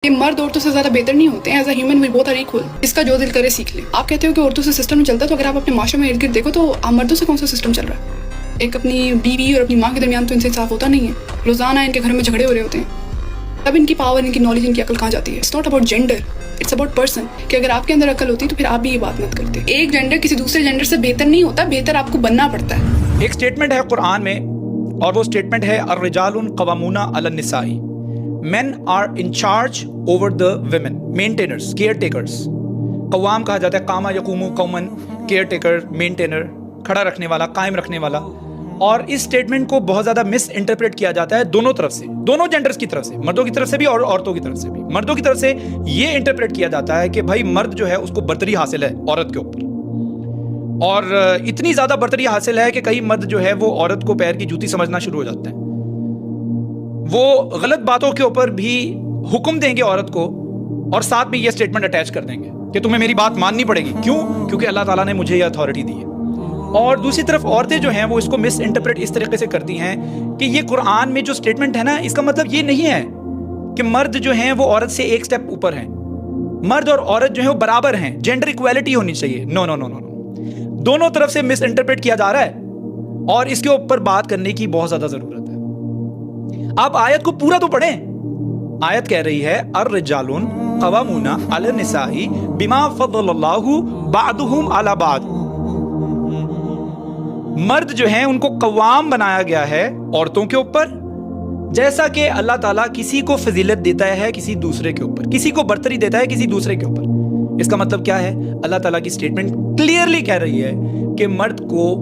کہ مرد عورتوں سے زیادہ بہتر نہیں ہوتے ہیں. As a human we both are equal. اس کا جو دل کرے سیکھ لے. آپ کہتے ہو کہ عورتوں سے سسٹم نہیں چلتا, تو اگر آپ اپنے معاشرے میں ارد گرد دیکھو تو آپ مردوں سے کون سا سسٹم چل رہا ہے؟ ایک اپنی بیوی اور اپنی ماں کے درمیان تو ان سے انصاف ہوتا نہیں ہے. روزانہ ان کے گھر میں جھگڑے ہو رہے ہوتے ہیں. تب ان کی پاور, ان کی نالج, ان کی عقل کہاں جاتی ہے؟ It's not about gender, it's about person. کہ اگر آپ کے اندر عقل ہوتی تو پھر آپ بھی یہ بات مت کرتے. ایک جینڈر کسی دوسرے جینڈر سے بہتر نہیں ہوتا, بہتر آپ کو بننا پڑتا ہے. ایک سٹیٹمنٹ ہے قرآن میں, اور وہ سٹیٹمنٹ ہے الرجال قوامون علی النساء, men are in charge over the women, maintainers, caretakers. قوام کہا جاتا ہے, قامہ یقوم قومن, کیئر ٹیکر, مینٹینر, کھڑا رکھنے والا, قائم رکھنے والا. اور اس سٹیٹمنٹ کو بہت زیادہ مس انٹرپریٹ کیا جاتا ہے دونوں طرف سے, دونوں جینڈرز کی طرف سے, مردوں کی طرف سے بھی اور عورتوں کی طرف سے بھی. مردوں کی طرف سے یہ انٹرپریٹ کیا جاتا ہے کہ بھائی مرد جو ہے اس کو برتری حاصل ہے عورت کے اوپر, اور اتنی زیادہ برتری حاصل ہے کہ کئی مرد جو ہے وہ عورت کو پیر کی جوتی سمجھنا شروع ہو جاتے ہیں. وہ غلط باتوں کے اوپر بھی حکم دیں گے عورت کو, اور ساتھ میں یہ سٹیٹمنٹ اٹیچ کر دیں گے کہ تمہیں میری بات ماننی پڑے گی. کیوں؟ کیونکہ اللہ تعالیٰ نے مجھے یہ اتھارٹی دی ہے. اور دوسری طرف عورتیں جو ہیں وہ اس کو مس انٹرپریٹ اس طریقے سے کرتی ہیں کہ یہ قرآن میں جو سٹیٹمنٹ ہے نا, اس کا مطلب یہ نہیں ہے کہ مرد جو ہیں وہ عورت سے ایک سٹیپ اوپر ہیں. مرد اور عورت جو ہیں وہ برابر ہیں, جینڈر ایکویلٹی ہونی چاہیے. نو نو نو نو نو, دونوں طرف سے مس انٹرپریٹ کیا جا رہا ہے, اور اس کے اوپر بات کرنے کی بہت زیادہ ضرورت ہے. آپ آیت کو پورا تو پڑھیں. آیت کہہ رہی ہے الرجال قوامون علی النساء بما فضل اللہ بعضهم علی بعض. مرد جو ہیں ان کو قوام بنایا گیا ہے عورتوں کے اوپر, جیسا کہ اللہ تعالیٰ کسی کو فضیلت دیتا ہے کسی دوسرے کے اوپر, کسی کو برتری دیتا ہے کسی دوسرے کے اوپر. اس کا مطلب کیا ہے؟ اللہ تعالیٰ کی سٹیٹمنٹ کلیئرلی کہہ رہی ہے کہ مرد کو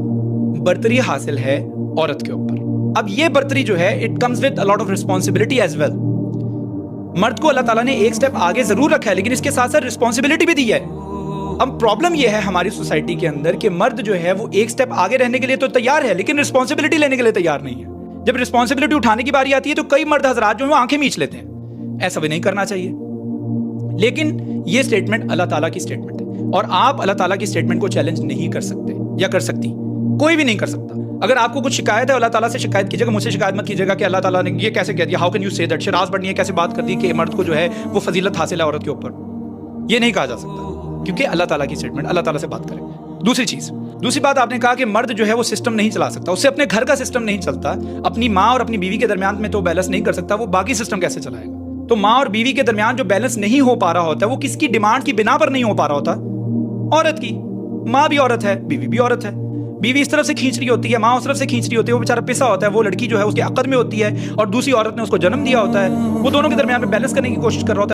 برتری حاصل ہے عورت کے اوپر. اب یہ برتری جو ہے it comes with a lot of responsibility as well. مرد کو اللہ تعالیٰ نے ایک سٹیپ آگے ضرور رکھا ہے, لیکن اس کے ساتھ ساتھ رسپانسبلٹی بھی دی ہے. اب پرابلم یہ ہے ہماری سوسائٹی کے اندر کہ مرد جو ہے وہ ایک سٹیپ آگے رہنے کے لیے تو تیار ہے, لیکن رسپانسبلٹی لینے کے لیے تیار نہیں ہے. جب رسپانسبلٹی اٹھانے کی باری آتی ہے تو کئی مرد حضرات جو ہیں وہ آنکھیں میچ لیتے ہیں. ایسا بھی نہیں کرنا چاہیے. لیکن یہ سٹیٹمنٹ اللہ تعالیٰ کی سٹیٹمنٹ ہے, اور آپ اللہ تعالیٰ کی سٹیٹمنٹ کو چیلنج نہیں کر سکتے, یا کر سکتی, کوئی بھی نہیں کر سکتا. اگر آپ کو کچھ شکایت ہے اللہ تعالیٰ سے شکایت کیجیے گا, مجھ سے شکایت مت کیجیے گا کہ اللہ تعالیٰ نے یہ کیسے کہہ دیا. ہاؤ کین یو سے دیٹ؟ شراز بڑھنی ہے کیسے بات کر دی کہ مرد کو جو ہے وہ فضیلت حاصل ہے عورت کے اوپر. یہ نہیں کہا جا سکتا, کیونکہ اللہ تعالیٰ کی سٹیٹمنٹ, اللہ تعالیٰ سے بات کریں. دوسری بات آپ نے کہا کہ مرد جو ہے وہ سسٹم نہیں چلا سکتا, اس سے اپنے گھر کا سسٹم نہیں چلتا, اپنی ماں اور اپنی بیوی کے درمیان میں تو بیلنس نہیں کر سکتا, وہ باقی سسٹم کیسے چلائے گا؟ تو ماں اور بیوی کے درمیان جو بیلنس نہیں ہو پا رہا ہوتا ہے وہ کس کی ڈیمانڈ کی بنا پر نہیں ہو پا رہا ہوتا؟ عورت کی. ماں بھی عورت ہے, بیوی بھی عورت ہے. بیوی اس طرف سے کھینچ رہی ہوتی ہے, ماں اس طرف سے کھینچ رہی ہوتی ہے, وہ بیچارہ پسا ہوتا ہے, وہ لڑکی جو ہے اس کے عقد میں ہوتی ہے, اور دوسری عورت نے اس کو جنم دیا ہوتا ہے. وہ دونوں کے درمیان میں بیلنس کرنے کی کوشش کر رہا ہوتا ہے.